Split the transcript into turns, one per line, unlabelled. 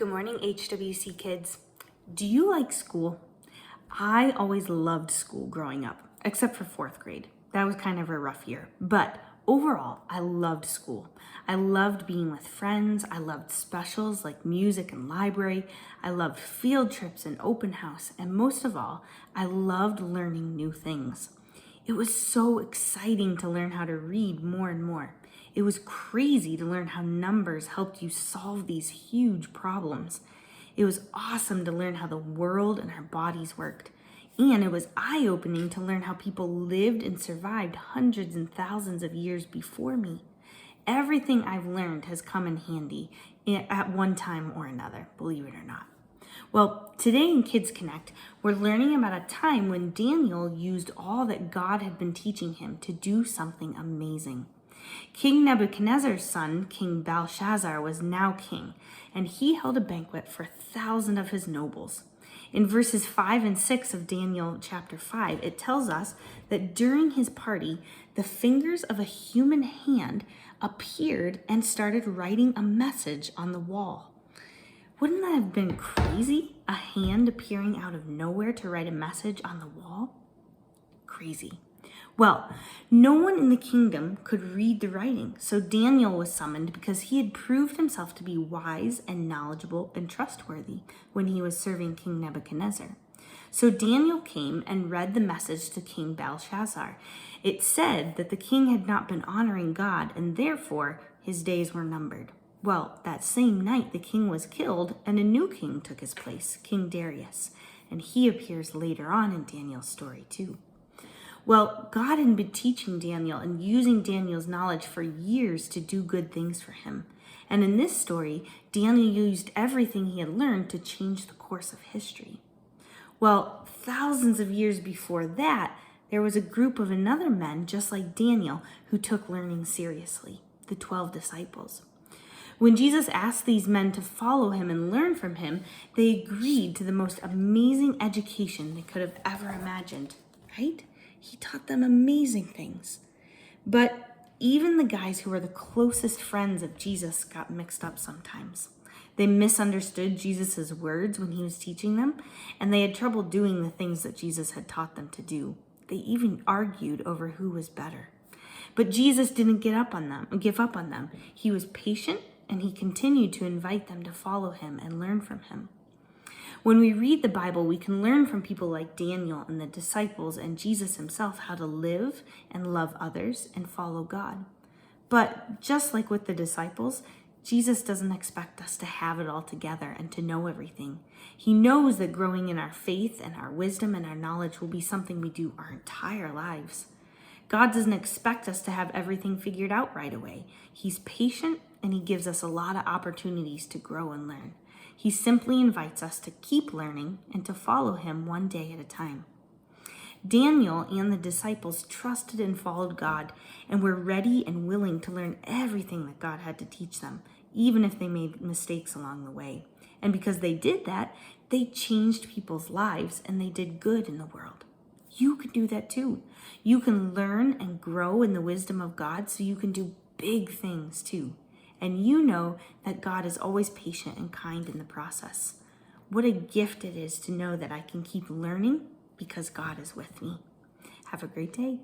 Good morning, HWC kids. Do you like school? I always loved school growing up, except for fourth grade. That was kind of a rough year. But overall, I loved school. I loved being with friends. I loved specials like music and library. I loved field trips and open house. And most of all, I loved learning new things. It was so exciting to learn how to read more and more. It was crazy to learn how numbers helped you solve these huge problems. It was awesome to learn how the world and our bodies worked. And it was eye-opening to learn how people lived and survived hundreds and thousands of years before me. Everything I've learned has come in handy at one time or another, believe it or not. Well, today in Kids Connect, we're learning about a time when Daniel used all that God had been teaching him to do something amazing. King Nebuchadnezzar's son, King Belshazzar, was now king, and he held a banquet for 1,000 of his nobles. In verses 5 and 6 of Daniel chapter 5, it tells us that during his party, the fingers of a human hand appeared and started writing a message on the wall. Wouldn't that have been crazy? A hand appearing out of nowhere to write a message on the wall? Crazy. Well, no one in the kingdom could read the writing, so Daniel was summoned because he had proved himself to be wise and knowledgeable and trustworthy when he was serving King Nebuchadnezzar. So Daniel came and read the message to King Belshazzar. It said that the king had not been honoring God, and therefore his days were numbered. Well, that same night the king was killed, and a new king took his place, King Darius, and he appears later on in Daniel's story too. Well, God had been teaching Daniel and using Daniel's knowledge for years to do good things for him. And in this story, Daniel used everything he had learned to change the course of history. Well, thousands of years before that, there was a group of another men just like Daniel who took learning seriously, the 12 disciples. When Jesus asked these men to follow him and learn from him, they agreed to the most amazing education they could have ever imagined, right? He taught them amazing things. But even the guys who were the closest friends of Jesus got mixed up sometimes. They misunderstood Jesus' words when he was teaching them, and they had trouble doing the things that Jesus had taught them to do. They even argued over who was better. But Jesus didn't give up on them. He was patient, and he continued to invite them to follow him and learn from him. When we read the Bible, we can learn from people like Daniel and the disciples and Jesus himself how to live and love others and follow God. But just like with the disciples, Jesus doesn't expect us to have it all together and to know everything. He knows that growing in our faith and our wisdom and our knowledge will be something we do our entire lives. God doesn't expect us to have everything figured out right away. He's patient and he gives us a lot of opportunities to grow and learn. He simply invites us to keep learning and to follow him one day at a time. Daniel and the disciples trusted and followed God and were ready and willing to learn everything that God had to teach them, even if they made mistakes along the way. And because they did that, they changed people's lives and they did good in the world. You can do that too. You can learn and grow in the wisdom of God so you can do big things too. And you know that God is always patient and kind in the process. What a gift it is to know that I can keep learning because God is with me. Have a great day.